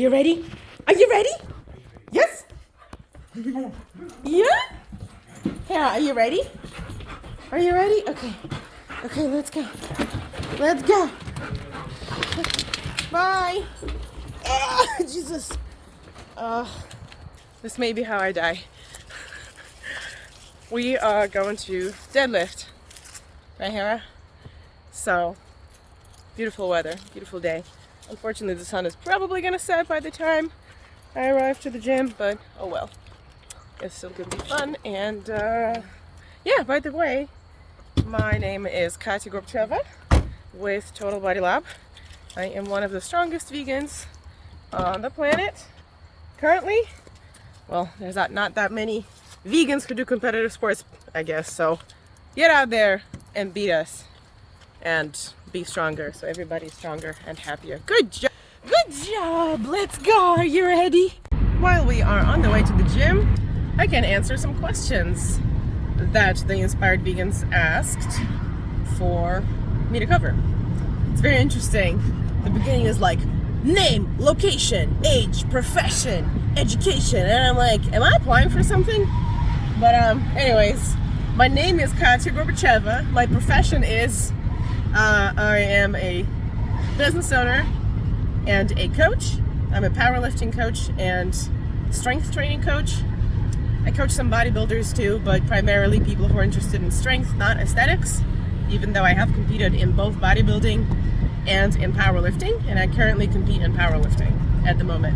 you ready? Are you ready? Yes? Yeah? Hera, are you ready? Are you ready? Okay. Okay, let's go. Let's go. Bye. Oh, Jesus. This may be how I die. We are going to deadlift. Right, Hera? So, beautiful weather, beautiful day. Unfortunately, the sun is probably going to set by the time I arrive to the gym, but oh well. It's still going to be fun. And yeah, by the way, my name is Katya Gorbacheva with Total Body Lab. I am one of the strongest vegans on the planet currently. Well, there's not that many vegans who do competitive sports, I guess. So get out there and beat us and be stronger, so everybody's stronger and happier. Good job! Good job! Let's go! Are you ready? While we are on the way to the gym, I can answer some questions that the Inspired Vegans asked for me to cover. It's very interesting. The beginning is like, name, location, age, profession, education, and I'm like, am I applying for something? But anyways, my name is Katya Gorbacheva. My profession is I am a business owner and a coach. I'm a powerlifting coach and strength training coach. I coach some bodybuilders too, but primarily people who are interested in strength, not aesthetics, even though I have competed in both bodybuilding and in powerlifting, and I currently compete in powerlifting at the moment.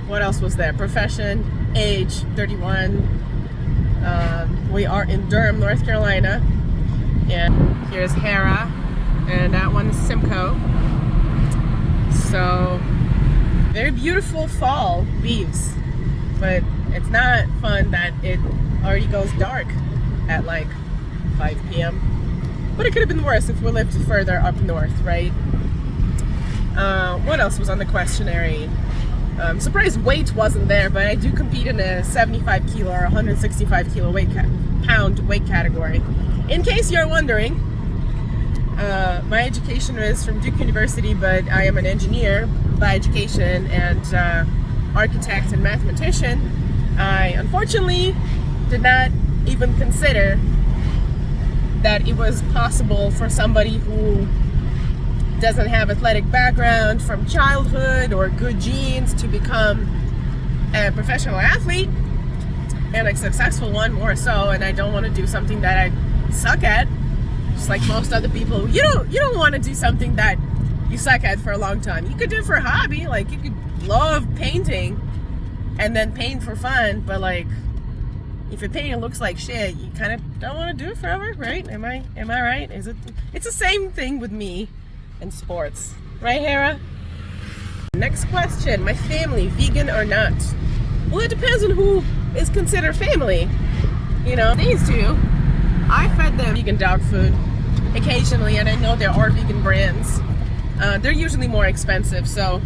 What else was there? Profession, age, 31. We are in Durham, North Carolina. And here's Hera, and that one is Simcoe. So, very beautiful fall leaves, but it's not fun that it already goes dark at like 5 p.m. But it could have been worse if we lived further up north, right? What else was on the questionnaire? Surprised weight wasn't there, but I do compete in a 75 kilo or 165 kilo pound weight category. In case you're wondering, my education is from Duke University, but I am an engineer by education and architect and mathematician. I unfortunately did not even consider that it was possible for somebody who doesn't have athletic background from childhood or good genes to become a professional athlete, and a successful one more so. And I don't want to do something that I suck at, just like most other people. You don't want to do something that you suck at for a long time. You could do it for a hobby, like you could love painting and then paint for fun, but like if your painting looks like shit, you kind of don't want to do it forever, right? Am I right? It's the same thing with me and sports, right, Hera? Next question: my family, vegan or not? Well, it depends on who is considered family. You know, these two, I fed them vegan dog food occasionally, and I know there are vegan brands. They're usually more expensive, so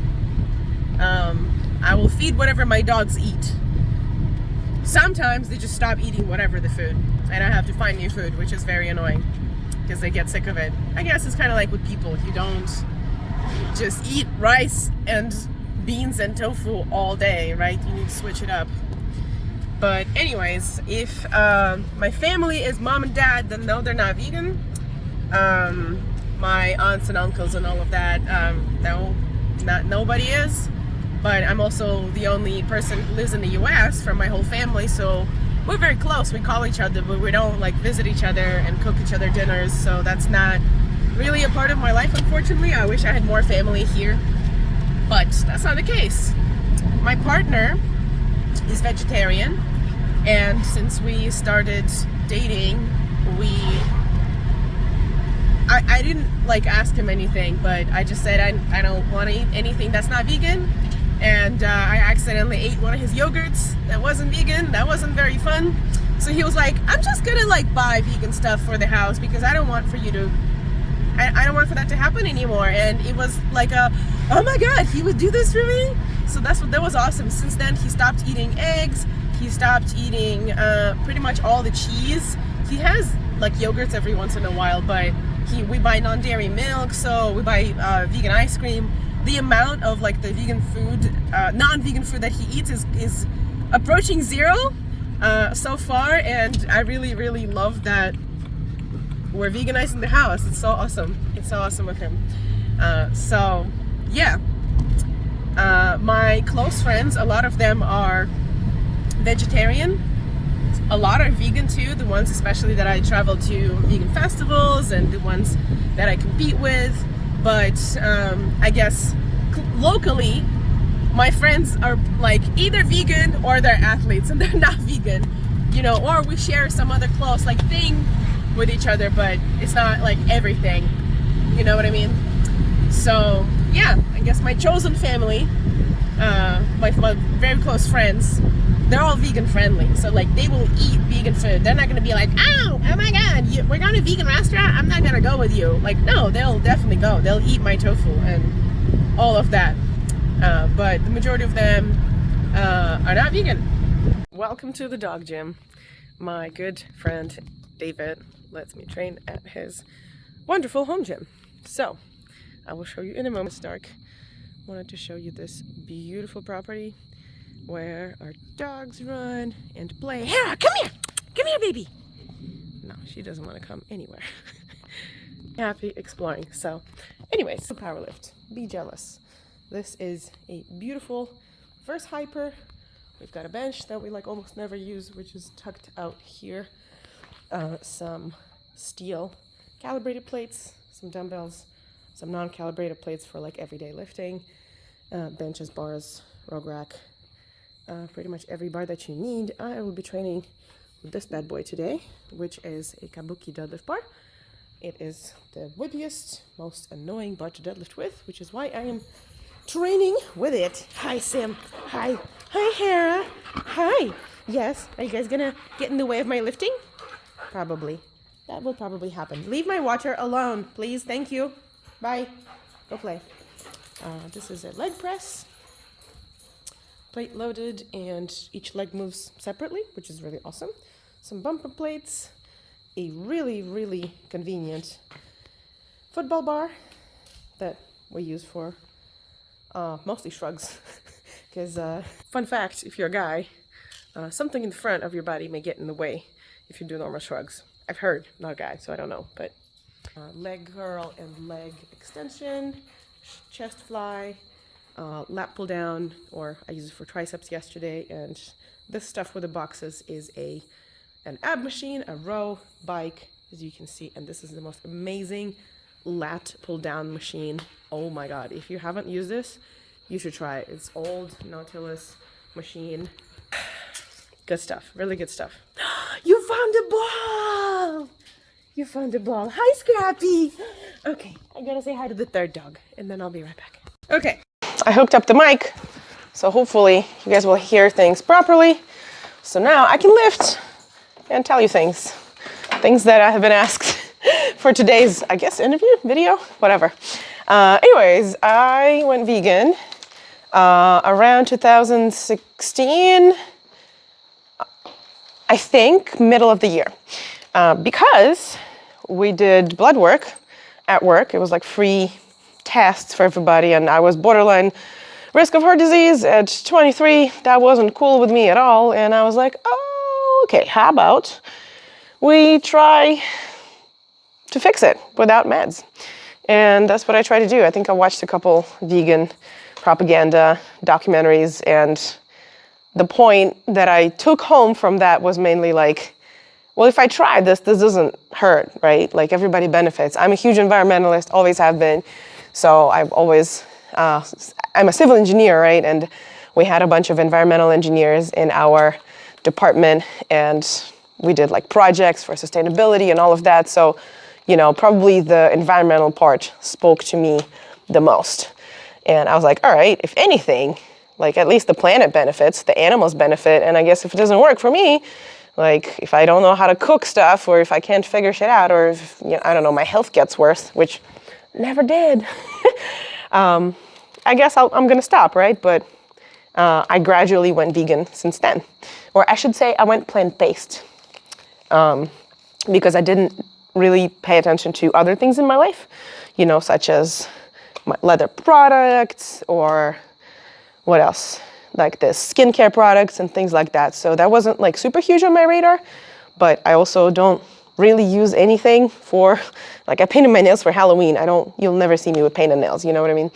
I will feed whatever my dogs eat. Sometimes they just stop eating whatever the food, and I have to find new food, which is very annoying because they get sick of it. I guess it's kind of like with people. You don't just eat rice and beans and tofu all day, right? You need to switch it up. But anyways, if my family is mom and dad, then no, they're not vegan. My aunts and uncles and all of that, no, nobody is. But I'm also the only person who lives in the US from my whole family, so we're very close. We call each other, but we don't like visit each other and cook each other dinners, so that's not really a part of my life, unfortunately. I wish I had more family here, but that's not the case. My partner is vegetarian, and since we started dating, I didn't like ask him anything, but I just said I don't want to eat anything that's not vegan. And I accidentally ate one of his yogurts that wasn't vegan. That wasn't very fun. So he was like, I'm just gonna like buy vegan stuff for the house because I don't want for that to happen anymore. And it was like oh my god, he would do this for me. So that was awesome. Since then he stopped eating eggs. He stopped eating pretty much all the cheese. He has like yogurts every once in a while, but we buy non-dairy milk, so we buy vegan ice cream. the amount of like the vegan food, non-vegan food that he eats is approaching zero so far, and I really love that we're veganizing the house. It's so awesome. It's so awesome with him. So yeah, my close friends, a lot of them are vegetarian. A lot are vegan too, the ones especially that I travel to vegan festivals and the ones that I compete with. But I guess locally, my friends are like either vegan or they're athletes and they're not vegan, you know, or we share some other close like thing with each other, but it's not like everything, you know what I mean? So yeah, I guess my chosen family, my very close friends, they're all vegan friendly. So like they will eat vegan food. They're not gonna be like, oh my God, we're going to a vegan restaurant, I'm not gonna go with you. Like no, they'll definitely go. They'll eat my tofu and all of that. But the majority of them are not vegan. Welcome to the dog gym. My good friend David lets me train at his wonderful home gym. So I will show you in a moment. It's dark. Wanted to show you this beautiful property where our dogs run and play. Hera, come here! Come here, baby! No, she doesn't want to come anywhere. Happy exploring. So anyways, power lift. Be jealous. This is a beautiful verse hyper. We've got a bench that we like almost never use, which is tucked out here. Some steel calibrated plates, some dumbbells, some non-calibrated plates for like everyday lifting, benches, bars, rogue rack, pretty much every bar that you need. I will be training with this bad boy today, which is a kabuki deadlift bar. It is the whippiest, most annoying bar to deadlift with, which is why I am training with it. Hi, Sim. Hi. Hi, Hera. Hi. Yes, are you guys gonna get in the way of my lifting? Probably. That will probably happen. Leave my water alone, please. Thank you. Bye. Go play. This is a leg press. Plate loaded, and each leg moves separately, which is really awesome. Some bumper plates. A really convenient football bar that we use for mostly shrugs. Because, fun fact, if you're a guy, something in the front of your body may get in the way if you do normal shrugs. I've heard, not a guy, so I don't know, but leg curl and leg extension, chest fly, lat pull down, or I used it for triceps yesterday, and this stuff with the boxes is an ab machine, a row bike, as you can see, and this is the most amazing lat pull down machine. Oh my God, if you haven't used this, you should try it. It's old Nautilus machine. Good stuff, really good stuff. You found a ball! You found a ball. Hi, Scrappy! Okay, I gotta say hi to the third dog, and then I'll be right back. Okay, I hooked up the mic, so hopefully you guys will hear things properly. So now I can lift and tell you things that I have been asked for today's, I guess, interview, video, whatever. Anyways, I went vegan around 2016, I think, middle of the year, because we did blood work at work. It was like free tests for everybody, and I was borderline risk of heart disease at 23. That wasn't cool with me at all, and I was like, oh, okay, how about we try to fix it without meds? And that's what I try to do. I think I watched a couple vegan propaganda documentaries, and the point that I took home from that was mainly like, well, if I try this doesn't hurt, right? Like everybody benefits. I'm a huge environmentalist, always have been. So I've always, I'm a civil engineer, right? And we had a bunch of environmental engineers in our department, and we did like projects for sustainability and all of that. So, you know, probably the environmental part spoke to me the most. And I was like, all right, if anything, like at least the planet benefits, the animals benefit. And I guess if it doesn't work for me, like if I don't know how to cook stuff, or if I can't figure shit out, or if, you know, I don't know, my health gets worse, which never did, I guess I'm gonna stop, right? But I gradually went vegan since then. Or I should say I went plant-based, because I didn't really pay attention to other things in my life, you know, such as leather products, or what else? Like the skincare products and things like that. So that wasn't like super huge on my radar, but I also don't really use anything for, like I painted my nails for Halloween. You'll never see me with painted nails, you know what I mean?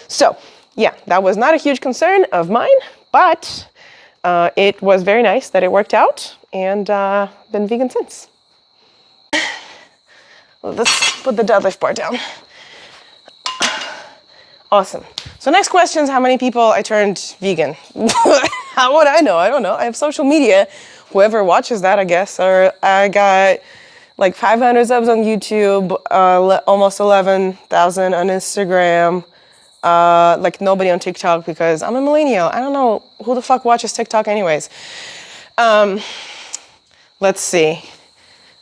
So yeah, that was not a huge concern of mine, but it was very nice that it worked out, and been vegan since. Let's put the deadlift bar down. Awesome. So next question is how many people I turned vegan. How would I know? I don't know. I have social media. Whoever watches that, I guess. Or I got like 500 subs on YouTube, almost 11,000 on Instagram. Like nobody on TikTok because I'm a millennial. I don't know who the fuck watches TikTok anyways. Let's see.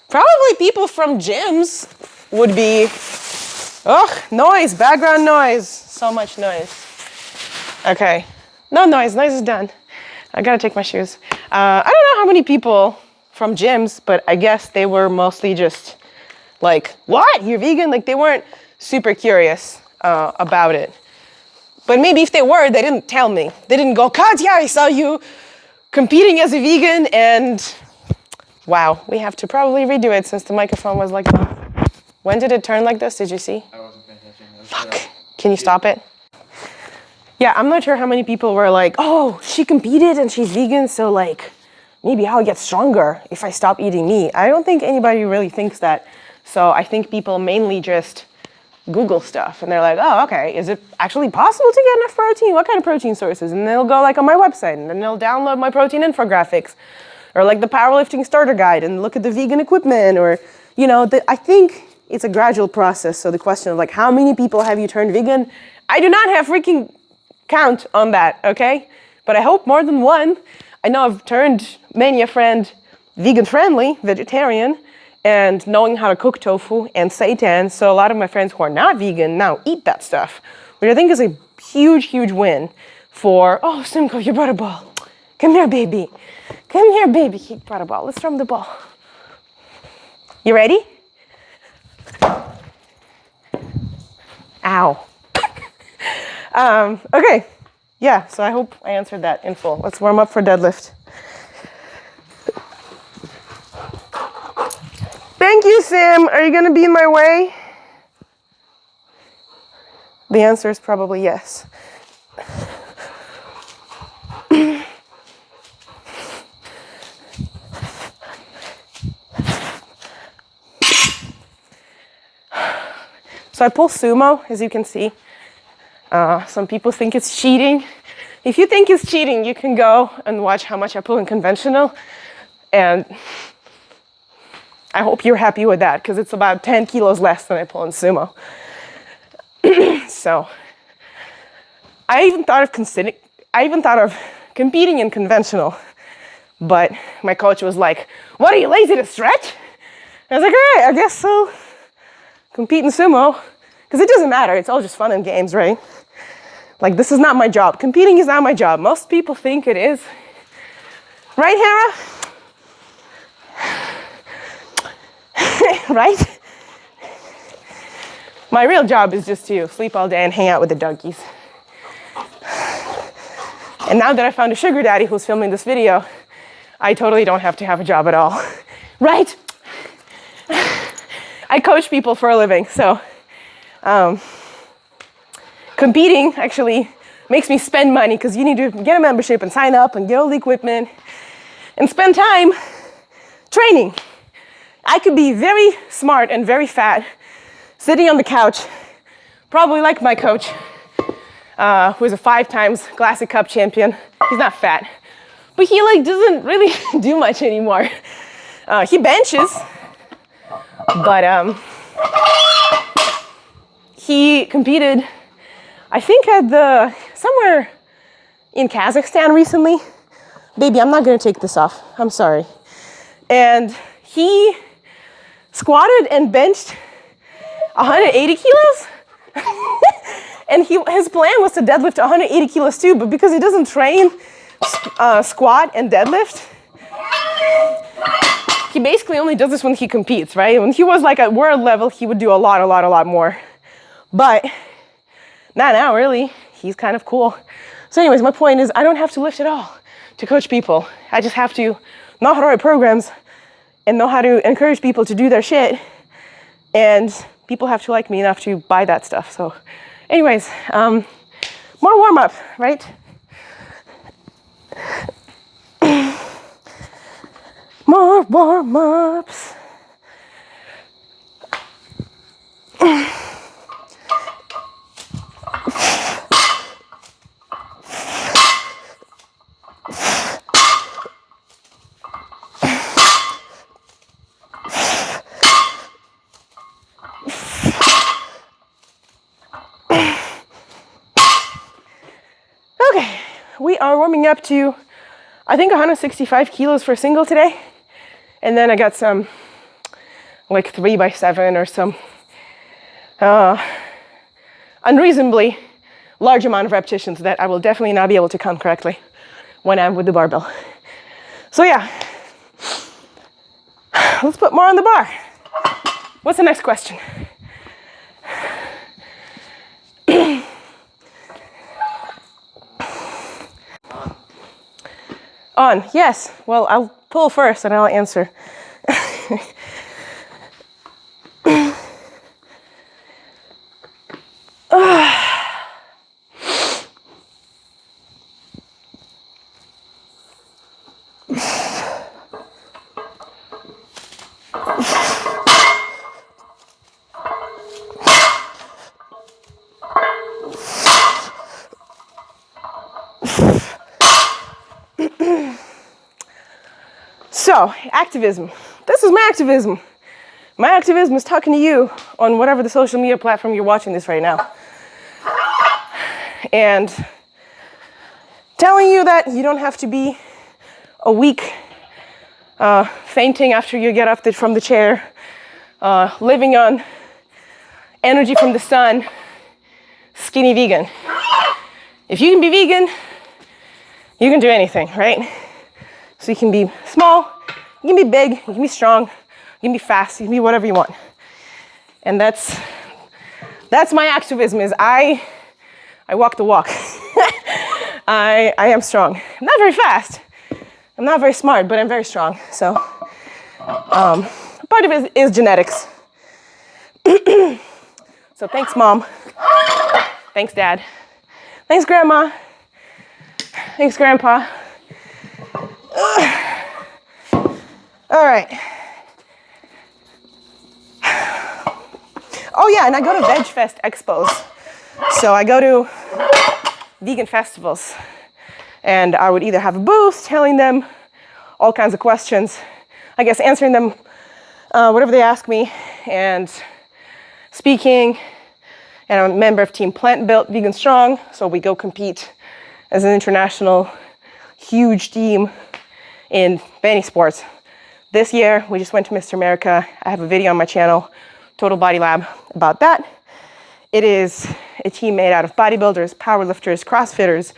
Probably people from gyms would be, noise, background noise. So much noise. Okay, no noise is done. I gotta take my shoes. I don't know how many people from gyms, but I guess they were mostly just like, what, you're vegan? Like they weren't super curious about it. But maybe if they were, they didn't tell me. They didn't go, Katya, I saw you competing as a vegan, and wow, we have to probably redo it since the microphone was like that. When did it turn like this? Did you see? I wasn't paying attention. Fuck. Can you stop it? Yeah, I'm not sure how many people were like, oh, she competed and she's vegan, so like, maybe I'll get stronger if I stop eating meat. I don't think anybody really thinks that. So I think people mainly just Google stuff and they're like, oh, okay, is it actually possible to get enough protein? What kind of protein sources? And they'll go like on my website and then they'll download my protein infographics or like the powerlifting starter guide and look at the vegan equipment, or, you know, I think it's a gradual process. So the question of like, how many people have you turned vegan? I do not have freaking count on that, okay? But I hope more than one. I know I've turned many a friend vegan friendly, vegetarian, and knowing how to cook tofu and seitan. So a lot of my friends who are not vegan now eat that stuff, which I think is a huge, huge win for, oh, Simko, you brought a ball. Come here, baby. Come here, baby. He brought a ball. Let's throw him the ball. You ready? Ow. Okay. Yeah, so I hope I answered that in full. Let's warm up for deadlift. Thank you, Sim. Are you going to be in my way? The answer is probably yes. So I pull sumo, as you can see. Some people think it's cheating. If you think it's cheating, you can go and watch how much I pull in conventional. And I hope you're happy with that, because it's about 10 kilos less than I pull in sumo. So I even thought of competing in conventional, but my coach was like, what, are you lazy to stretch? I was like, all right, I guess so. Compete in sumo, because it doesn't matter. It's all just fun and games, right? Like, this is not my job. Competing is not my job. Most people think it is. Right, Hera? Right? My real job is just to sleep all day and hang out with the donkeys. And now that I found a sugar daddy who's filming this video, I totally don't have to have a job at all. Right? I coach people for a living, so competing actually makes me spend money, because you need to get a membership and sign up and get all the equipment and spend time training. I could be very smart and very fat sitting on the couch, probably like my coach, who is a 5 times Classic Cup champion. He's not fat, but he like doesn't really do much anymore. He benches, but he competed, I think at somewhere in Kazakhstan recently. Baby, I'm not gonna take this off, I'm sorry. And he squatted and benched 180 kilos. And his plan was to deadlift 180 kilos too, but because he doesn't train squat and deadlift, he basically only does this when he competes, right? When he was like at world level, he would do a lot more. But Not now, really. He's kind of cool. So anyways, my point is I don't have to lift at all to coach people. I just have to know how to write programs and know how to encourage people to do their shit. And people have to like me enough to buy that stuff. So anyways, more warm-up, right? More warm-ups. Okay, we are warming up to, I think, 165 kilos for a single today. And then I got some like 3x7 or some unreasonably large amount of repetitions that I will definitely not be able to count correctly when I'm with the barbell. So yeah, let's put more on the bar. What's the next question? On, yes. Well, I'll pull first and I'll answer. So, activism. This is my activism. My activism is talking to you on whatever the social media platform you're watching this right now. And telling you that you don't have to be a weak, fainting after you get up from the chair, living on energy from the sun, skinny vegan. If you can be vegan, you can do anything, right? So you can be small, you can be big, you can be strong, you can be fast, you can be whatever you want. And that's my activism, is I walk the walk. I am strong. I'm not very fast. I'm not very smart, but I'm very strong. So part of it is genetics. So thanks, Mom. Thanks, Dad. Thanks, Grandma. Thanks, Grandpa. All right. Oh yeah, and I go to Veg Fest expos. So I go to vegan festivals, and I would either have a booth telling them all kinds of questions, I guess answering them whatever they ask me, and speaking. And I'm a member of Team Plant Built Vegan Strong, so we go compete as an international huge team in many sports. This year, we just went to Mr. America. I have a video on my channel, Total Body Lab, about that. It is a team made out of bodybuilders, powerlifters, crossfitters,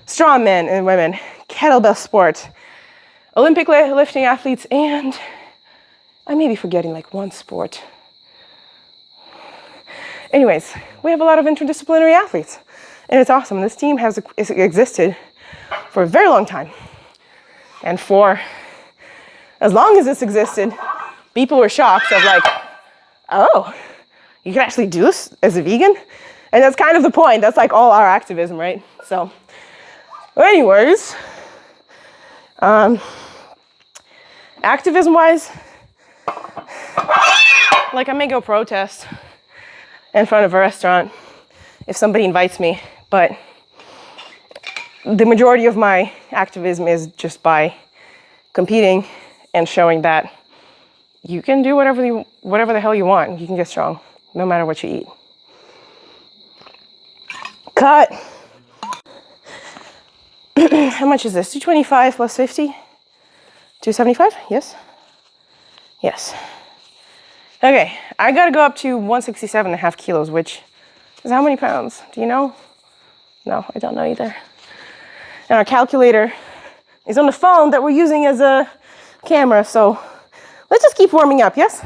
strong men and women, kettlebell sport, Olympic lifting athletes, and I may be forgetting like one sport. Anyways, we have a lot of interdisciplinary athletes, and it's awesome. This team has existed for a very long time. And for as long as this existed, people were shocked of like, oh, you can actually do this as a vegan? And that's kind of the point. That's like all our activism, right? So, anyways, activism-wise, like I may go protest in front of a restaurant if somebody invites me, but the majority of my activism is just by competing and showing that you can do whatever the hell you want. You can get strong, no matter what you eat. Cut. How much is this? 225 plus 50? 275? Yes? Yes. Okay, I gotta go up to 167.5 kilos, which is how many pounds? Do you know? No, I don't know either. And our calculator is on the phone that we're using as a camera, so let's just keep warming up, yes?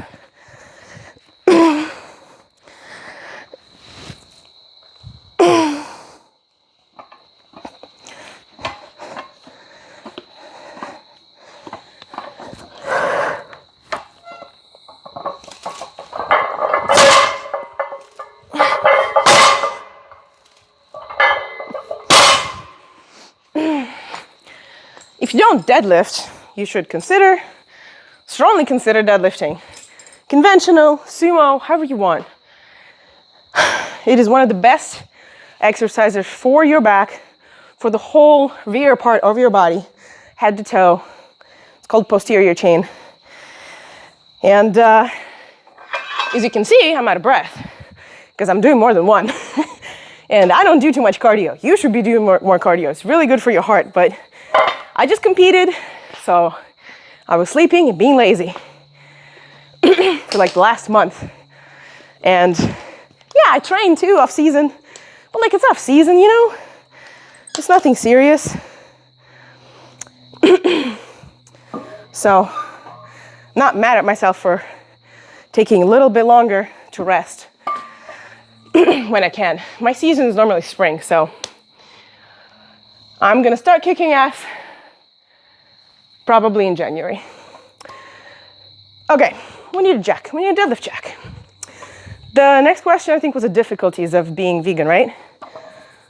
if you don't deadlift, you should strongly consider deadlifting. Conventional, sumo, however you want. It is one of the best exercises for your back, for the whole rear part of your body, head to toe. It's called posterior chain. And as you can see, I'm out of breath because I'm doing more than one. And I don't do too much cardio. You should be doing more cardio. It's really good for your heart, but I just competed, so I was sleeping and being lazy for like the last month. And yeah, I trained too off season, but like it's off season, you know? It's nothing serious. So, not mad at myself for taking a little bit longer to rest when I can. My season is normally spring, so I'm gonna start kicking ass probably in January. Okay, we need a jack. We need a deadlift jack. The next question I think was the difficulties of being vegan, right?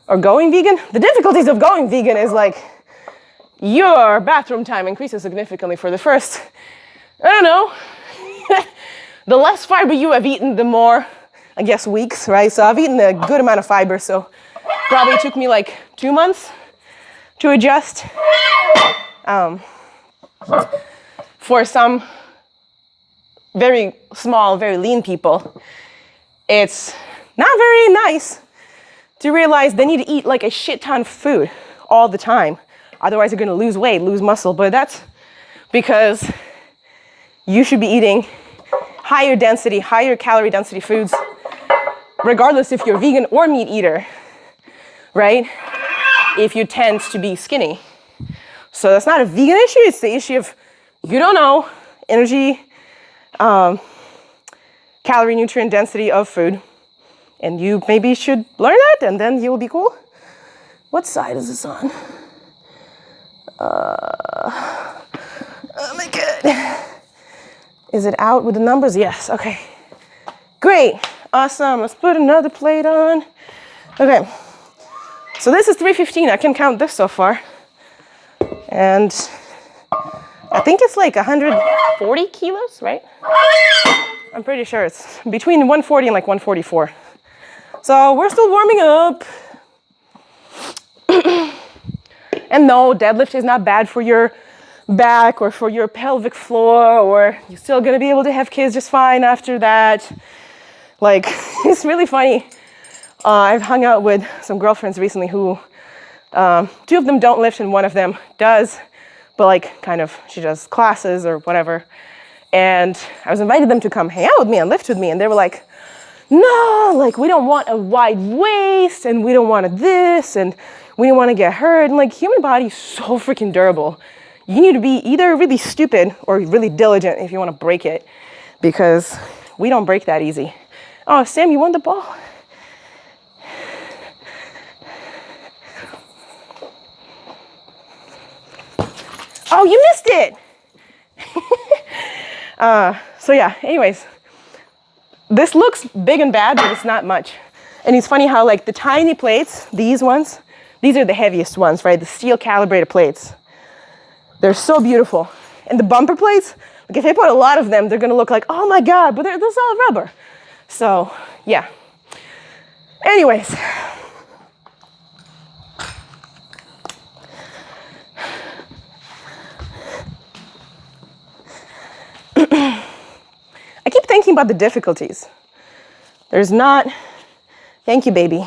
Or going vegan? The difficulties of going vegan is like your bathroom time increases significantly for the first, I don't know, the less fiber you have eaten, the more, I guess, weeks, right? So I've eaten a good amount of fiber, so probably took me like 2 months to adjust. For some very small, very lean people, it's not very nice to realize they need to eat like a shit ton of food all the time. Otherwise, you're gonna lose weight, lose muscle. But that's because you should be eating higher density, higher calorie density foods, regardless if you're vegan or meat eater, right? If you tend to be skinny. So that's not a vegan issue, it's the issue of you don't know energy, calorie, nutrient density of food. And you maybe should learn that and then you will be cool. What side is this on? Oh my God. Is it out with the numbers? Yes, okay. Great, awesome, let's put another plate on. Okay, so this is 315, I can count this so far. And I think it's like 140 kilos, right? I'm pretty sure it's between 140 and like 144. So we're still warming up. And no, deadlift is not bad for your back or for your pelvic floor, or you're still gonna be able to have kids just fine after that. Like, it's really funny. I've hung out with some girlfriends recently who, 2 of them don't lift and 1 of them does, but like kind of, she does classes or whatever. And I was invited them to come hang out with me and lift with me, and they were like, no, like we don't want a wide waist and we don't want this and we don't want to get hurt. And like, human body is so freaking durable. You need to be either really stupid or really diligent if you want to break it, because we don't break that easy. Oh, Sam, you won the ball. Oh, you missed it. So yeah, anyways, this looks big and bad, but it's not much. And it's funny how like the tiny plates, these ones, these are the heaviest ones, right? The steel calibrated plates. They're so beautiful. And the bumper plates, like if I put a lot of them, they're gonna look like, oh my God, but they're solid rubber. So yeah. Anyways. I keep thinking about the difficulties. There's not, thank you, baby.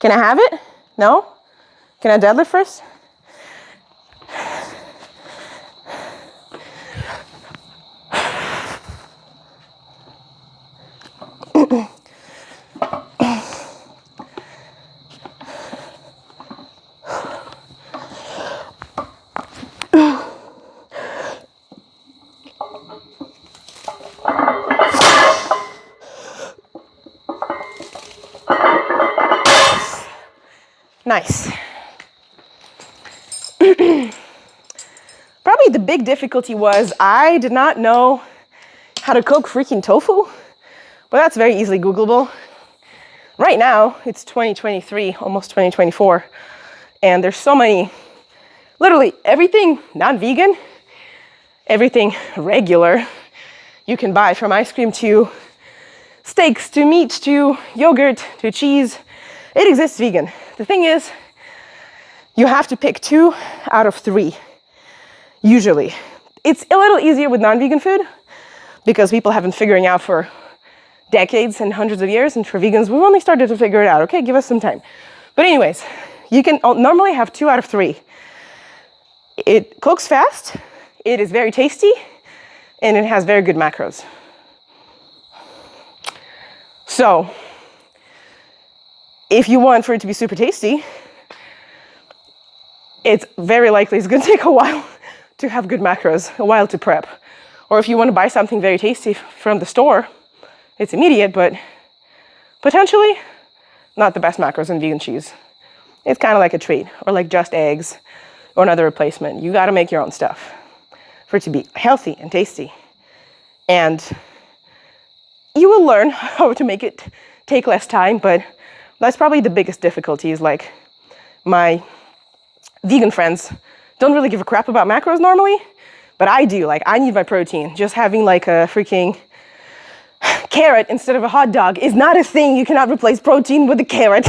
Can I have it? No? Can I deadlift first? Nice. Probably the big difficulty was I did not know how to cook freaking tofu, but that's very easily Googleable. Right now, it's 2023, almost 2024, and there's so many literally everything non-vegan, everything regular, you can buy, from ice cream to steaks to meat to yogurt to cheese. It exists vegan. The thing is, you have to pick 2 out of 3, usually. It's a little easier with non-vegan food because people have been figuring out for decades and hundreds of years, and for vegans, we've only started to figure it out. Okay, give us some time. But anyways, you can normally have 2 out of 3. It cooks fast, it is very tasty, and it has very good macros. So, if you want for it to be super tasty, it's very likely it's going to take a while to have good macros, a while to prep. Or if you want to buy something very tasty from the store, it's immediate, but potentially not the best macros in vegan cheese. It's kind of like a treat, or like just eggs or another replacement. You got to make your own stuff for it to be healthy and tasty. And you will learn how to make it take less time, but that's probably the biggest difficulty, is like my vegan friends don't really give a crap about macros normally, but I do. Like, I need my protein. Just having like a freaking carrot instead of a hot dog is not a thing. You cannot replace protein with a carrot.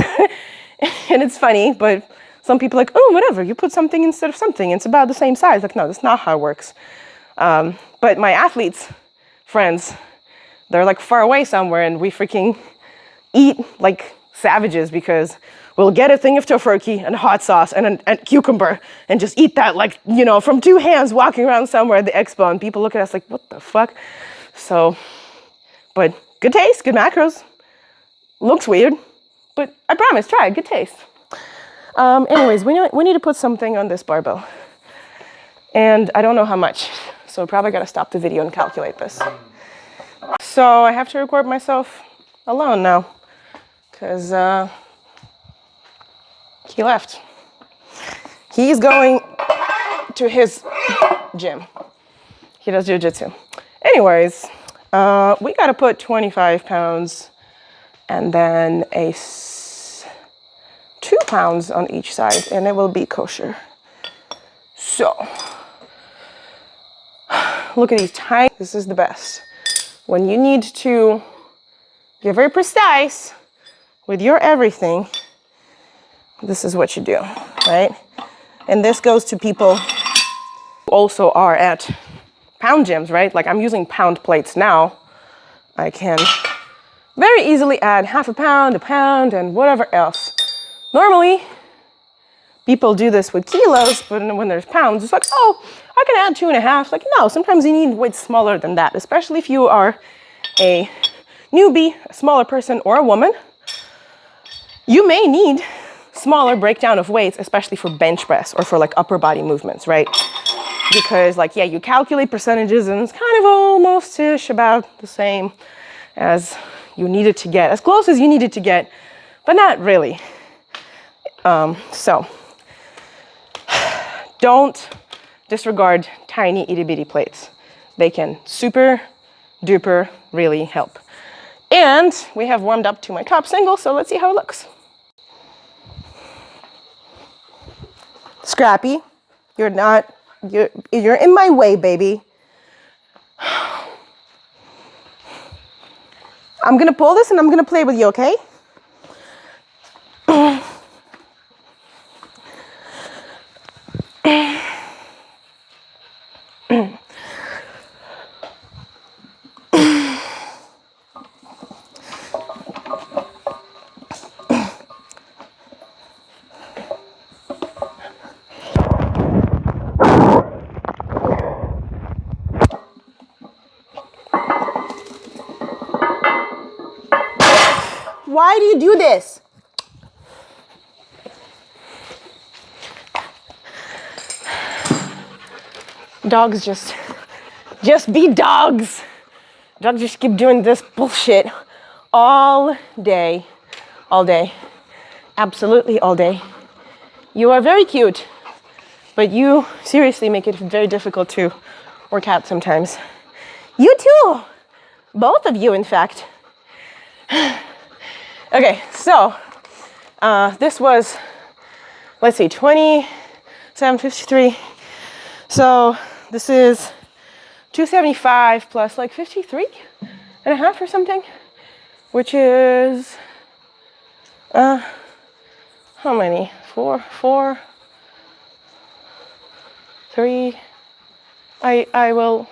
And it's funny, but some people are like, oh, whatever, you put something instead of something, it's about the same size. Like, no, that's not how it works. But my athletes friends, they're like far away somewhere, and we freaking eat like savages because we'll get a thing of tofurkey and hot sauce and a cucumber and just eat that, like, you know, from 2 hands, walking around somewhere at the expo, and people look at us like, what the fuck? So, but good taste, good macros. Looks weird, but I promise, try it, good taste. Anyways, we need to put something on this barbell, and I don't know how much, so probably gotta stop the video and calculate this. So I have to record myself alone now, because he left. He's going to his gym. He does jiu-jitsu. Anyways, we gotta put 25 pounds and then 2 pounds on each side, and it will be kosher. So, look at these tiny, this is the best. When you need to get very precise with your everything, this is what you do, right? And this goes to people who also are at pound gyms, right? Like, I'm using pound plates now. I can very easily add half a pound, and whatever else. Normally, people do this with kilos, but when there's pounds, it's like, oh, I can add 2.5. Like, no, sometimes you need weights smaller than that, especially if you are a newbie, a smaller person, or a woman. You may need smaller breakdown of weights, especially for bench press or for like upper body movements, right? Because, like, yeah, you calculate percentages and it's kind of almost-ish about the same as you needed to get, as close as you needed to get, but not really. So don't disregard tiny itty bitty plates. They can super duper really help. And we have warmed up to my top single, so let's see how it looks. Scrappy, you're in my way, baby. I'm gonna pull this and I'm gonna play with you, okay? Why do you do this? Dogs just be dogs. Dogs just keep doing this bullshit all day, absolutely all day. You are very cute, but you seriously make it very difficult to work out sometimes. You too, both of you, in fact. Okay, so this was, let's see, 27 753. So this is 275 plus like 53 and a half or something, which is, how many? 4, 3. I will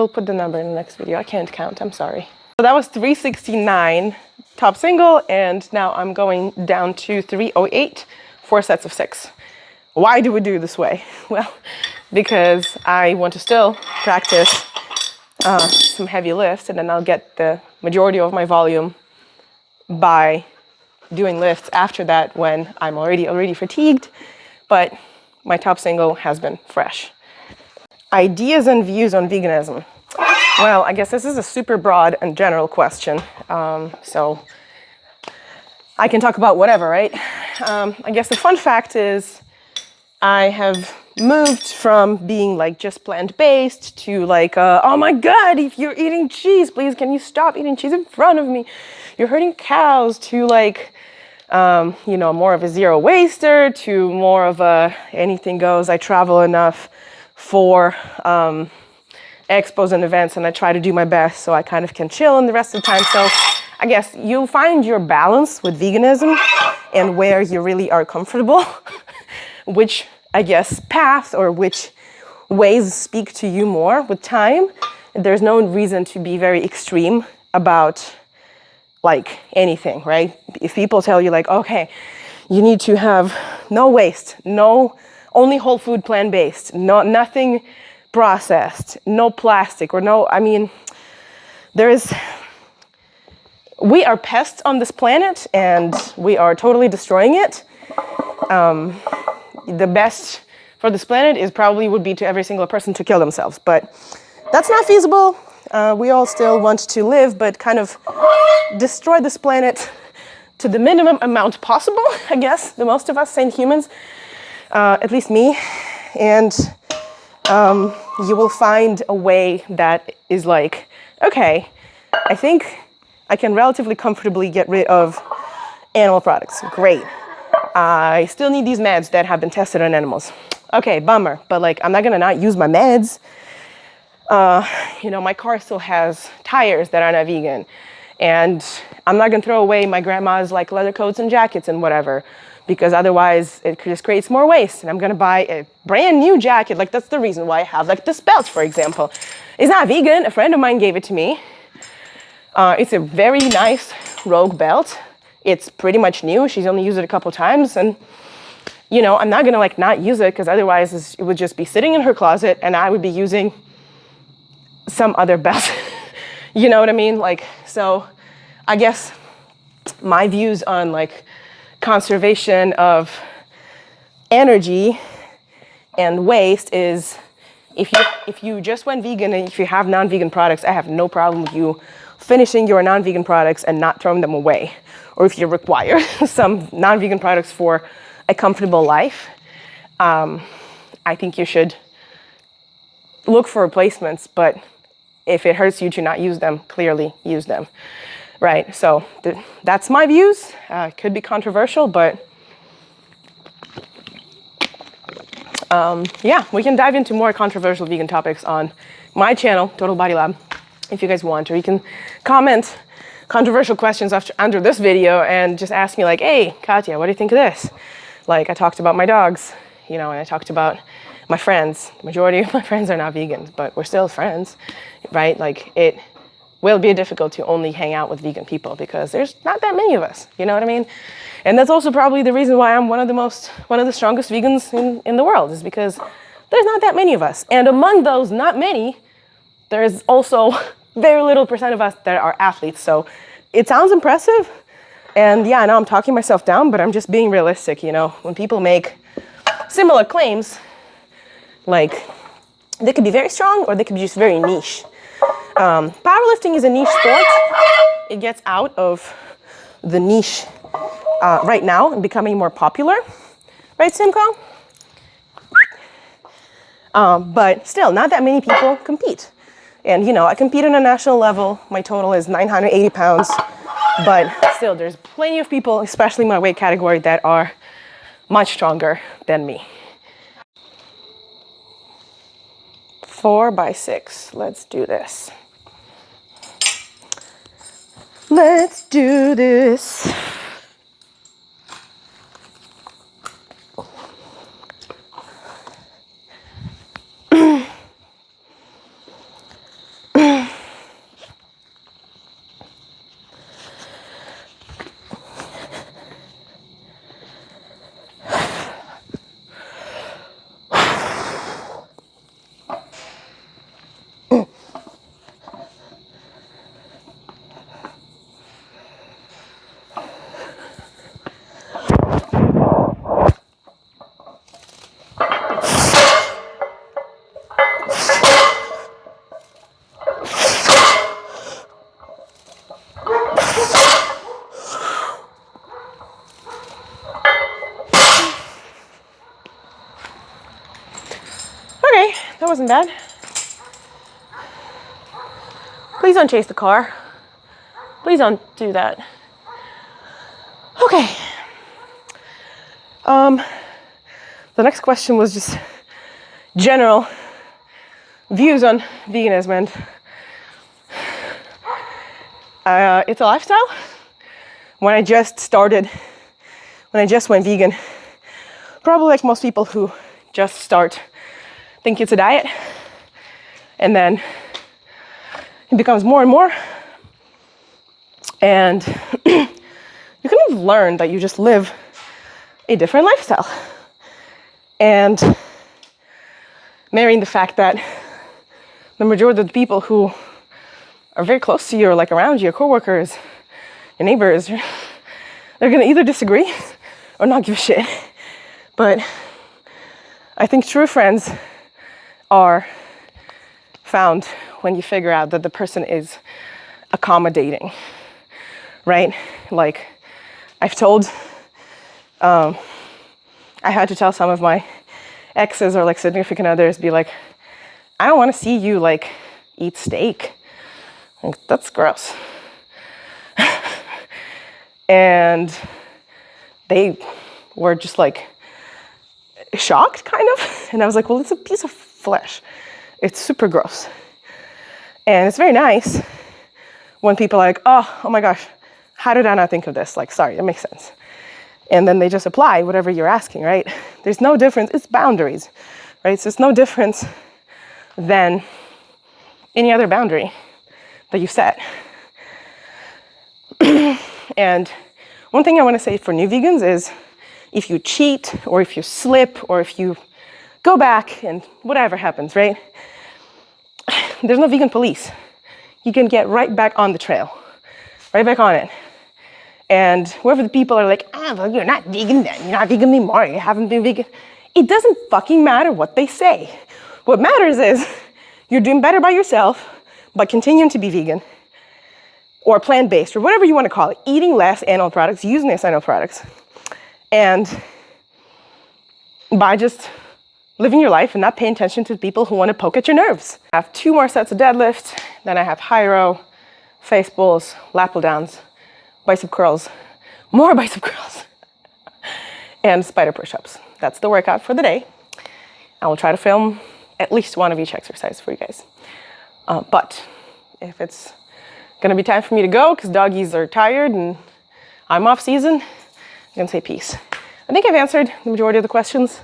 put the number in the next video. I can't count, I'm sorry. So that was 369 top single, and now I'm going down to 308, 4 sets of 6. Why do we do it this way? Well, because I want to still practice some heavy lifts, and then I'll get the majority of my volume by doing lifts after that when I'm already fatigued, but my top single has been fresh. Ideas and views on veganism. Well, I guess this is a super broad and general question, so I can talk about whatever, right? I guess the fun fact is I have moved from being like just plant-based to like, oh my God, if you're eating cheese, please can you stop eating cheese in front of me? You're hurting cows, to like, you know, more of a zero waster, to more of a anything goes. I travel enough for expos and events, and I try to do my best so I kind of can chill in the rest of the time. So I guess you'll find your balance with veganism and where you really are comfortable, which I guess paths or which ways speak to you more with time. There's no reason to be very extreme about like anything, right? If people tell you like, okay, you need to have no waste, no, only whole food, plant-based, nothing processed, no plastic, or no, I mean, we are pests on this planet and we are totally destroying it. The best for this planet is probably would be to every single person to kill themselves, but that's not feasible. We all still want to live, but kind of destroy this planet to the minimum amount possible, I guess, the most of us sane humans, at least me, and you will find a way that is like, okay, I think I can relatively comfortably get rid of animal products. Great. I still need these meds that have been tested on animals. Okay, bummer, but like I'm not gonna not use my meds. You know, my car still has tires that are not vegan, and I'm not gonna throw away my grandma's like leather coats and jackets and whatever, because otherwise it just creates more waste. And I'm gonna buy a brand new jacket. Like that's the reason why I have like this belt, for example. It's not vegan. A friend of mine gave it to me. It's a very nice Rogue belt. It's pretty much new. She's only used it a couple times, and you know, I'm not gonna like not use it because otherwise it would just be sitting in her closet and I would be using some other belt. You know what I mean? Like, so I guess my views on like conservation of energy and waste is if you just went vegan and if you have non-vegan products, I have no problem with you finishing your non-vegan products and not throwing them away. Or if you require some non-vegan products for a comfortable life, I think you should look for replacements, but if it hurts you to not use them, clearly use them, right? So that's my views. It could be controversial, but yeah, we can dive into more controversial vegan topics on my channel, Total Body Lab, if you guys want, or you can comment controversial questions under this video and just ask me like, hey, Katya, what do you think of this? Like I talked about my dogs, you know, and I talked about my friends. The majority of my friends are not vegans, but we're still friends, right? Like it will be difficult to only hang out with vegan people because there's not that many of us, you know what I mean? And that's also probably the reason why I'm one of the strongest vegans in the world, is because there's not that many of us. And among those not many, there's also very little % of us that are athletes. So it sounds impressive. And yeah, I know I'm talking myself down, but I'm just being realistic, you know? When people make similar claims, like they could be very strong or they could be just very niche. Powerlifting is a niche sport. It gets out of the niche right now and becoming more popular. Right, Simco? But still, not that many people compete. And, you know, I compete on a national level. My total is 980 pounds. But still, there's plenty of people, especially in my weight category, that are much stronger than me. 4 by 6. Let's do this. Let's do this. Okay, that wasn't bad. Please don't chase the car. Please don't do that. Okay. The next question was just general views on veganism, and it's a lifestyle. When I just went vegan, probably like most people who just start, think it's a diet, and then it becomes more and more, and you kind of learn that you just live a different lifestyle. And marrying the fact that the majority of the people who are very close to you or like around you, your coworkers, your neighbors, they're gonna either disagree or not give a shit. But I think true friends are found when you figure out that the person is accommodating, right? Like I had to tell some of my exes or like significant others, be like, I don't want to see you like eat steak. Like, that's gross. And they were just like shocked, kind of. And I was like, well, it's a piece of flesh. It's super gross. And it's very nice when people are like, oh my gosh, how did I not think of this? Like, sorry, that makes sense. And then they just apply whatever you're asking, right? There's no difference. It's boundaries, right? So it's no difference than any other boundary that you set. And one thing I want to say for new vegans is, if you cheat or if you slip or if you go back and whatever happens, right? There's no vegan police. You can get right back on the trail, right back on it. And whoever the people are like, well, you're not vegan then. You're not vegan anymore. You haven't been vegan. It doesn't fucking matter what they say. What matters is you're doing better by yourself by continuing to be vegan or plant-based or whatever you want to call it. Eating less animal products, using less animal products. And by just living your life and not paying attention to people who want to poke at your nerves. I have 2 more sets of deadlifts. Then I have high row, face pulls, lat pull downs, bicep curls, more bicep curls, and spider push-ups. That's the workout for the day. I will try to film at least one of each exercise for you guys. But if it's gonna be time for me to go because doggies are tired and I'm off season, I'm gonna say peace. I think I've answered the majority of the questions.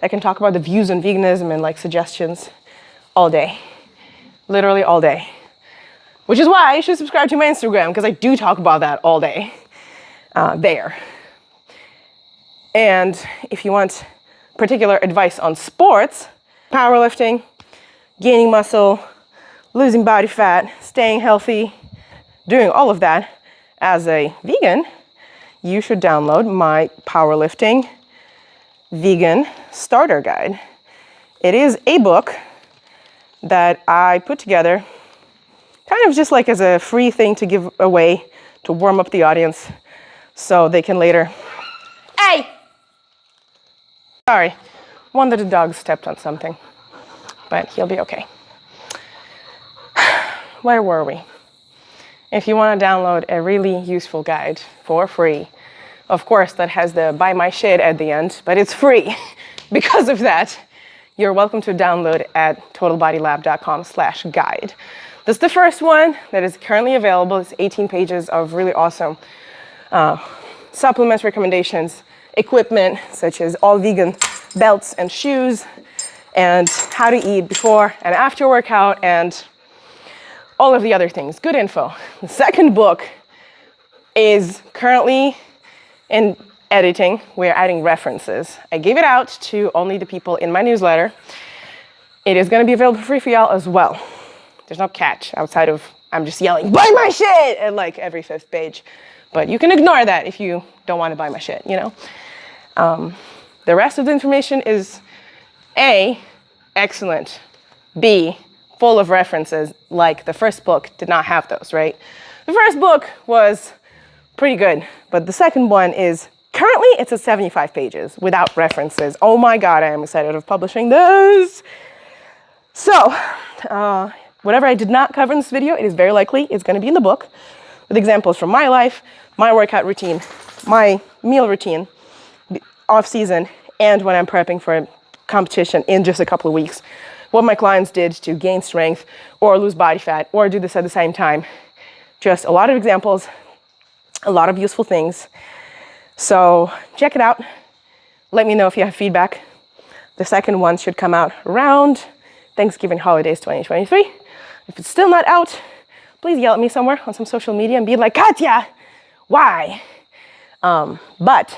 I can talk about the views on veganism and like suggestions all day, literally all day. Which is why you should subscribe to my Instagram, because I do talk about that all day there. And if you want particular advice on sports, powerlifting, gaining muscle, losing body fat, staying healthy, doing all of that as a vegan, you should download my Powerlifting Vegan Starter Guide. It is a book that I put together kind of just like as a free thing to give away to warm up the audience so they can later... Hey! Sorry, one of the dogs stepped on something, but he'll be okay. Where were we? If you want to download a really useful guide for free, of course that has the buy my shit at the end, but it's free. Because of that, you're welcome to download at totalbodylab.com/guide. This is the first one that is currently available. It's 18 pages of really awesome supplements, recommendations, equipment, such as all vegan belts and shoes, and how to eat before and after workout, and all of the other things. Good info. The second book is currently in editing. We're adding references. I gave it out to only the people in my newsletter. It is going to be available for free for y'all as well. There's no catch outside of I'm just yelling, buy my shit, at like every 5th page. But you can ignore that if you don't want to buy my shit, you know? The rest of the information is A, excellent, B, full of references, like the first book did not have those, right? The first book was pretty good, but the second one is, currently it's at 75 pages without references. Oh my God, I am excited of publishing this. So, whatever I did not cover in this video, it is very likely it's going to be in the book with examples from my life, my workout routine, my meal routine, off season, and when I'm prepping for a competition in just a couple of weeks, what my clients did to gain strength or lose body fat or do this at the same time. Just a lot of examples, a lot of useful things. So check it out. Let me know if you have feedback. The second one should come out around Thanksgiving holidays 2023. If it's still not out, please yell at me somewhere on some social media and be like, Katya, why? But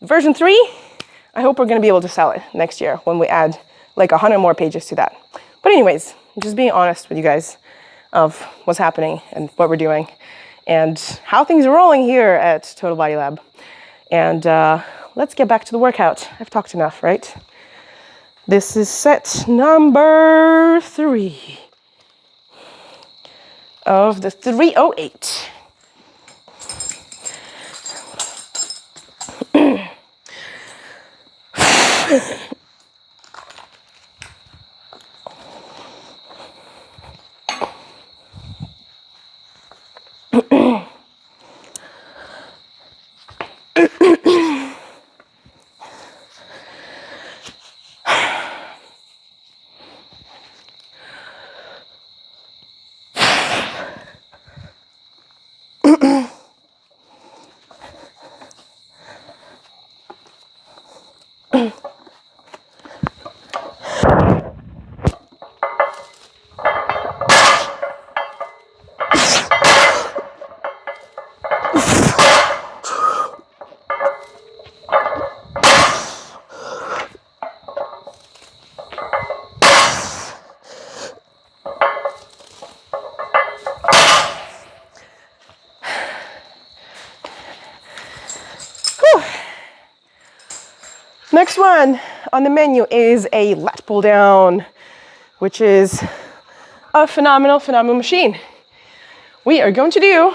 version 3, I hope we're going to be able to sell it next year when we add like 100 more pages to that. But anyways, just being honest with you guys of what's happening and what we're doing and how things are rolling here at Total Body Lab. And let's get back to the workout. I've talked enough, right? This is set number 3 of the 308. Next one on the menu is a lat pull down, which is a phenomenal machine. We are going to do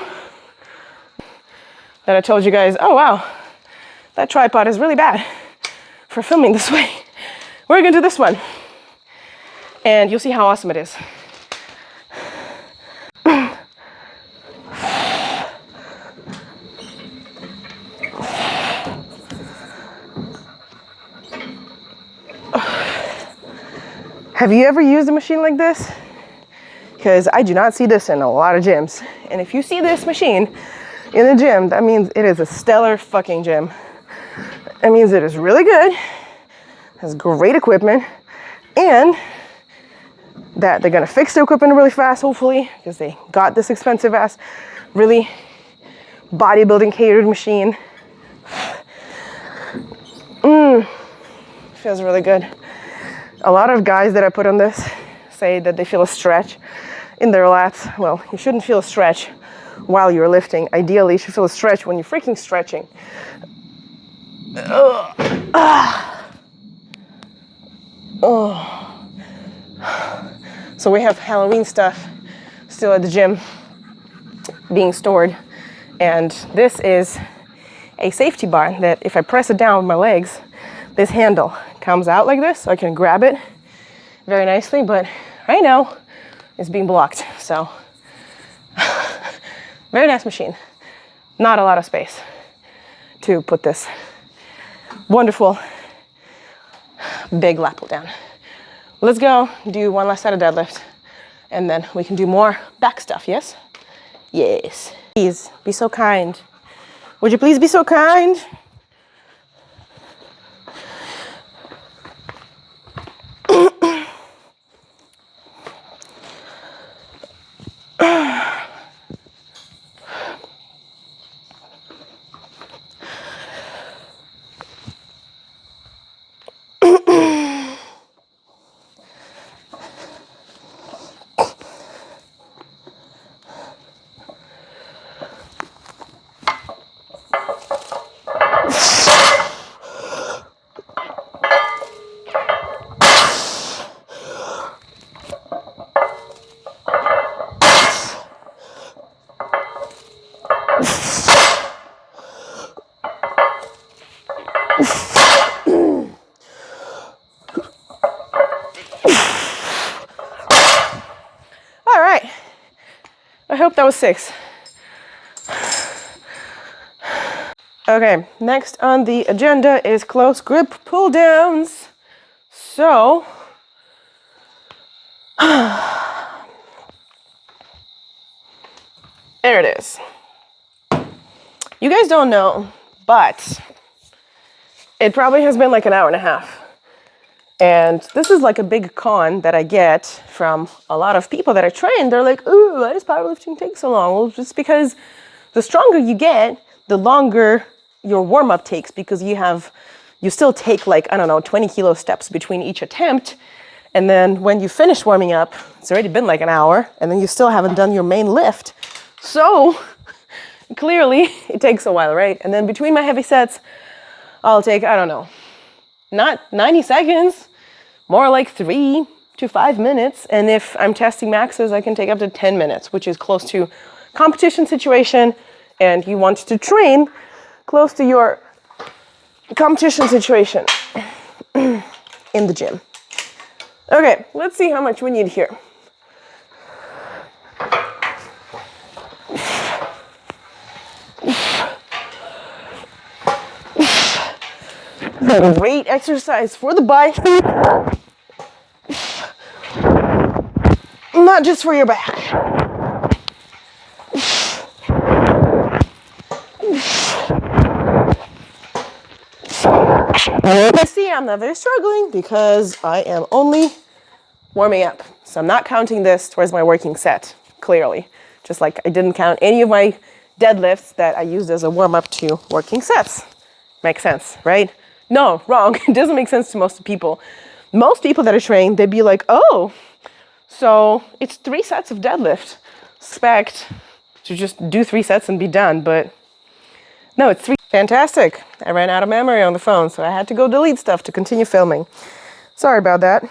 that. I told you guys, oh wow, that tripod is really bad for filming this way. We're gonna do this one and you'll see how awesome it is. Have you ever used a machine like this? Because I do not see this in a lot of gyms. And if you see this machine in a gym, that means it is a stellar fucking gym. That means it is really good, has great equipment, and that they're gonna fix the equipment really fast, hopefully, because they got this expensive ass, really bodybuilding catered machine. Feels really good. A lot of guys that I put on this say that they feel a stretch in their lats. Well, you shouldn't feel a stretch while you're lifting. Ideally, you should feel a stretch when you're freaking stretching. So we have Halloween stuff still at the gym being stored. And this is a safety bar that if I press it down with my legs, this handle comes out like this, so I can grab it very nicely, but right now it's being blocked, so very nice machine. Not a lot of space to put this wonderful big lat pull down. Let's go do one last set of deadlift, and then we can do more back stuff, yes? Yes. Please, be so kind. Would you please be so kind? All right, I hope that was 6. Okay, next on the agenda is close grip pull downs. So, there it is. You guys don't know, but it probably has been like an hour and a half. And this is like a big con that I get from a lot of people that I train. They're like, ooh, why does powerlifting take so long? Well, just because the stronger you get, the longer your warm-up takes, because you still take like, I don't know, 20 kilo steps between each attempt. And then when you finish warming up, it's already been like an hour, and then you still haven't done your main lift. So clearly it takes a while, right? And then between my heavy sets, I'll take, I don't know, not 90 seconds, more like 3 to 5 minutes. And if I'm testing maxes, I can take up to 10 minutes, which is close to competition situation. And you want to train close to your competition situation in the gym. Okay, let's see how much we need here. Great exercise for the bicep, not just for your back. I see I'm not very struggling because I am only warming up. So I'm not counting this towards my working set, clearly. Just like I didn't count any of my deadlifts that I used as a warm-up to working sets. Makes sense, right? No, wrong. It doesn't make sense to most people. Most people that are trained, they'd be like, oh, so it's 3 sets of deadlift. Expect to just do 3 sets and be done, but no, it's 3. Fantastic. I ran out of memory on the phone, so I had to go delete stuff to continue filming. Sorry about that.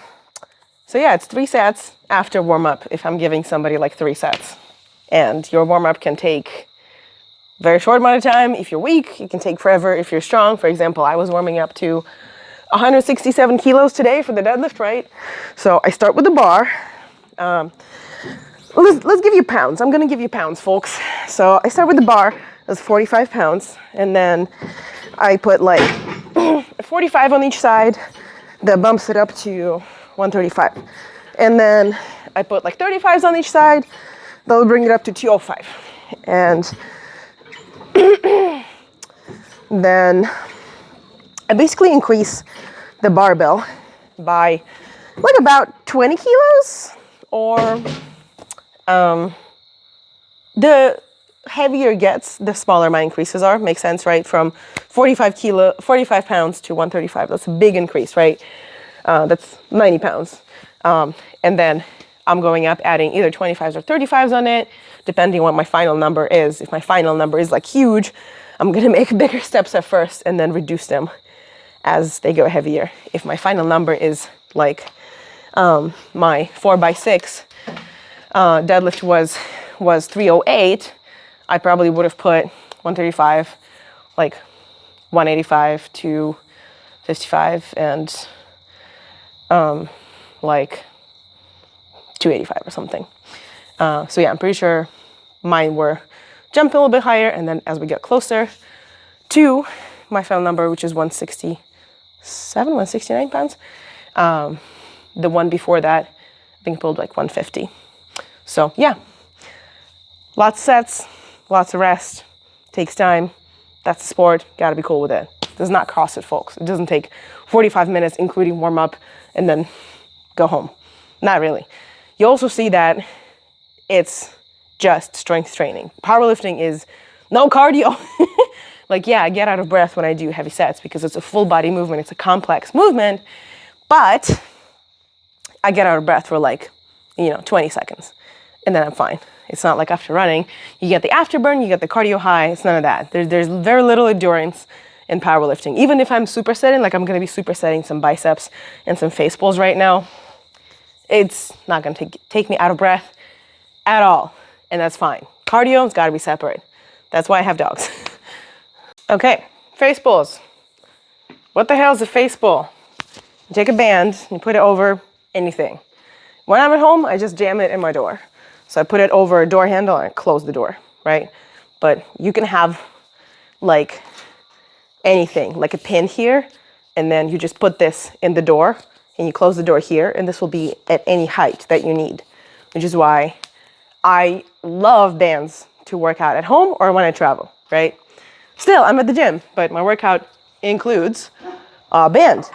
So yeah, it's 3 sets after warm-up if I'm giving somebody like 3 sets. And your warm-up can take very short amount of time. If you're weak, it can take forever. If you're strong, for example, I was warming up to 167 kilos today for the deadlift, right? So I start with the bar. Let's give you pounds. I'm gonna give you pounds, folks. So I start with the bar, that's 45 pounds. And then I put like 45 on each side. That bumps it up to 135. And then I put like 35s on each side. That will bring it up to 205. And then I basically increase the barbell by like about 20 kilos, or the heavier it gets, the smaller my increases are. Makes sense, right? From 45 pounds to 135. That's a big increase, right? That's 90 pounds. And then I'm going up, adding either 25s or 35s on it, depending on what my final number is. If my final number is like huge, I'm gonna make bigger steps at first and then reduce them as they go heavier. If my final number is like my 4x6 deadlift was 308, I probably would have put 135, like 185 to 55, and like 285 or something. So yeah, I'm pretty sure mine were jumping a little bit higher, and then as we get closer to my final number, which is 167, 169 pounds, the one before that, I think I pulled like 150. So yeah, lots of sets, lots of rest, takes time. That's the sport, gotta be cool with it. This is not CrossFit, folks. It doesn't take 45 minutes, including warm up, and then go home. Not really. You also see that it's just strength training. Powerlifting is no cardio. Like, yeah, I get out of breath when I do heavy sets because it's a full body movement. It's a complex movement, but I get out of breath for like, 20 seconds and then I'm fine. It's not like after running, you get the afterburn, you get the cardio high. It's none of that. There's very little endurance in powerlifting. Even if I'm supersetting, like I'm going to be supersetting some biceps and some face pulls right now, it's not going to take me out of breath at all. And that's fine. Cardio has got to be separate. That's why I have dogs. Okay, face pulls. What the hell is a face pull? You take a band, you put it over anything. When I'm at home, I just jam it in my door. So I put it over a door handle and I close the door, right? But you can have like anything, like a pin here, and then you just put this in the door and you close the door here, and this will be at any height that you need, which is why I love bands to work out at home or when I travel, right? Still, I'm at the gym, but my workout includes a band.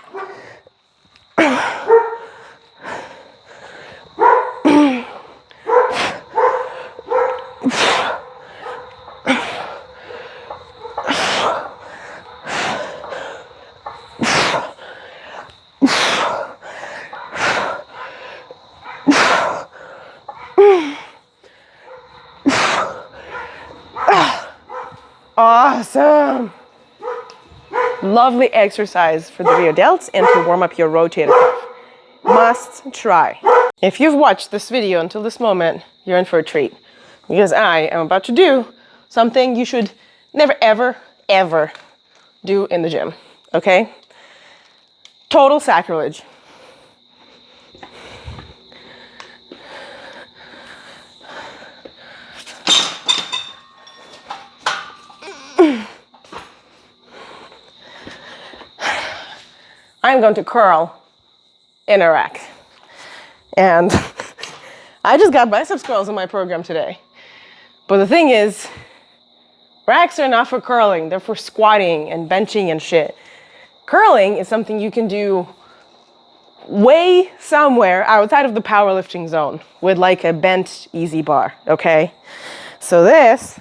Awesome. Lovely exercise for the rear delts and to warm up your rotator cuff. Must try. If you've watched this video until this moment, you're in for a treat, because I am about to do something you should never, ever, ever do in the gym, okay? Total sacrilege. I'm going to curl in a rack. And I just got biceps curls in my program today. But the thing is, racks are not for curling. They're for squatting and benching and shit. Curling is something you can do way somewhere outside of the powerlifting zone with like a bent easy bar, okay? So this,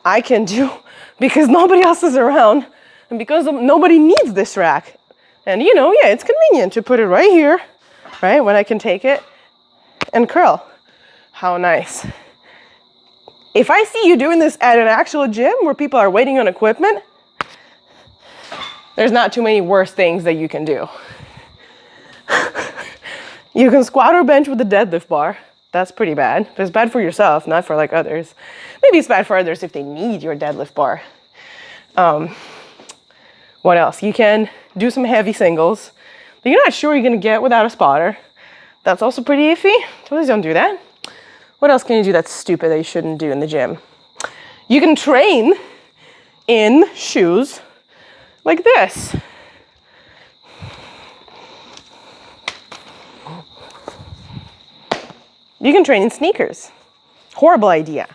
I can do because nobody else is around. And because nobody needs this rack. And yeah, it's convenient to put it right here, right? When I can take it and curl. How nice. If I see you doing this at an actual gym where people are waiting on equipment, there's not too many worse things that you can do. You can squat or bench with a deadlift bar. That's pretty bad. But it's bad for yourself, not for like others. Maybe it's bad for others if they need your deadlift bar. What else? You can do some heavy singles that you're not sure you're going to get without a spotter. That's also pretty iffy. Please don't do that. What else can you do that's stupid that you shouldn't do in the gym? You can train in shoes like this. You can train in sneakers. Horrible idea.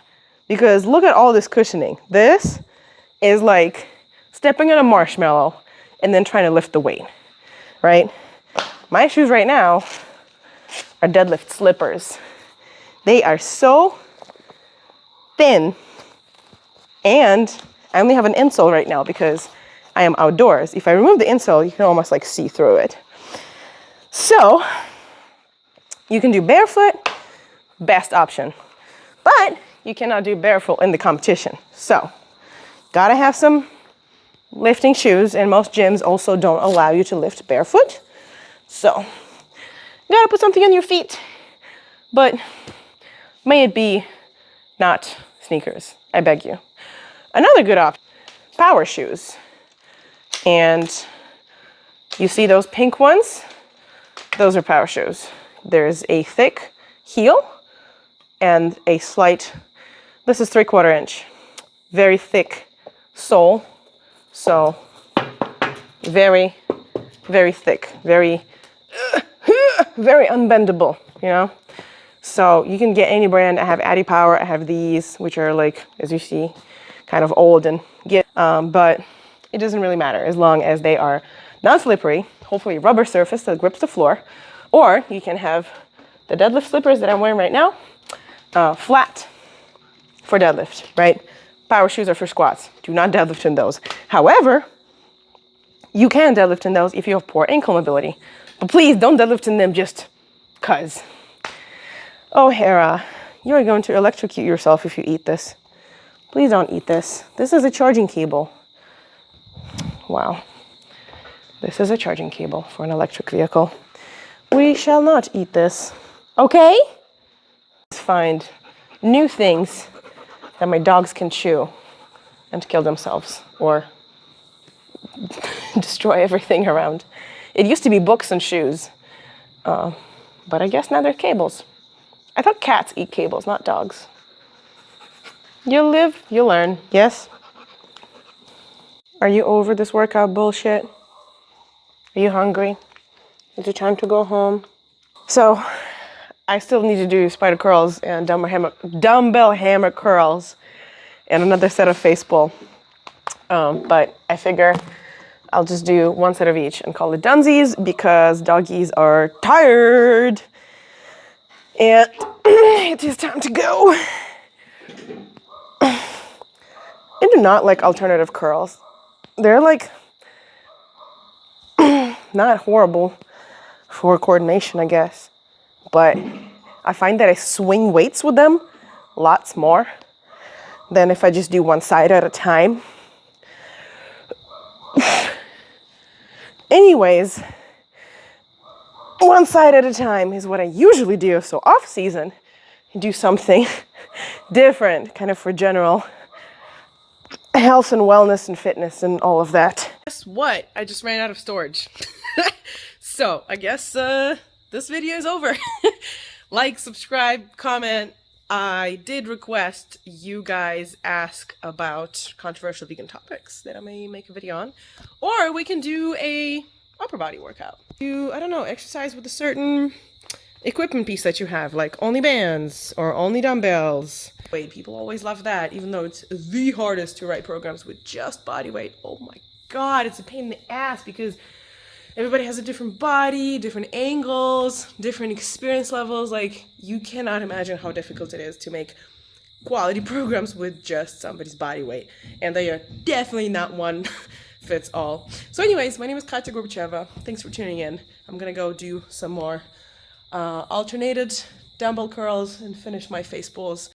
Because look at all this cushioning. This is like stepping on a marshmallow and then trying to lift the weight, right? My shoes right now are deadlift slippers. They are so thin, and I only have an insole right now because I am outdoors. If I remove the insole, you can almost like see through it. So you can do barefoot, best option, but you cannot do barefoot in the competition. So gotta have some lifting shoes, and most gyms also don't allow you to lift barefoot. So you gotta put something on your feet, but may it be not sneakers, I beg you. Another good option, power shoes. And you see those pink ones? Those are power shoes. There's a thick heel and a slight, this is 3/4 inch, very thick sole. So very very thick, very unbendable, you know? So you can get any brand. I have Addy Power. I have these, which are like, as you see, kind of old and but it doesn't really matter as long as they are non-slippery, hopefully rubber surface that grips the floor. Or you can have the deadlift slippers that I'm wearing right now, flat for deadlift, right? Power shoes are for squats. Do not deadlift in those. However, you can deadlift in those if you have poor ankle mobility. But please don't deadlift in them just cause. Oh, Hera, you are going to electrocute yourself if you eat this. Please don't eat this. This is a charging cable. Wow. This is a charging cable for an electric vehicle. We shall not eat this. Okay? Let's find new things that my dogs can chew and kill themselves or destroy everything around. It used to be books and shoes, but I guess now they're cables. I thought cats eat cables, not dogs. You live, you learn. Yes? Are you over this workout bullshit? Are you hungry? Is it time to go home? So, I still need to do spider curls and dumbbell hammer curls and another set of face pull. But I figure I'll just do one set of each and call it dunsies because doggies are tired. And it is time to go. I do not like alternative curls. They're like not horrible for coordination, I guess. But I find that I swing weights with them lots more than if I just do one side at a time. Anyways, one side at a time is what I usually do. So off season, I do something different, kind of for general health and wellness and fitness and all of that. Guess what? I just ran out of storage. So I guess this video is over. Like, subscribe, comment. I did request you guys ask about controversial vegan topics that I may make a video on. Or we can do a upper body workout. Do, I don't know, exercise with a certain equipment piece that you have, like only bands or only dumbbells. Wait, people always love that, even though it's the hardest to write programs with just body weight. Oh my god, it's a pain in the ass because everybody has a different body, different angles, different experience levels. Like, you cannot imagine how difficult it is to make quality programs with just somebody's body weight. And they are definitely not one fits all. So anyways, my name is Katya Gorbacheva. Thanks for tuning in. I'm gonna go do some more alternated dumbbell curls and finish my face pulls.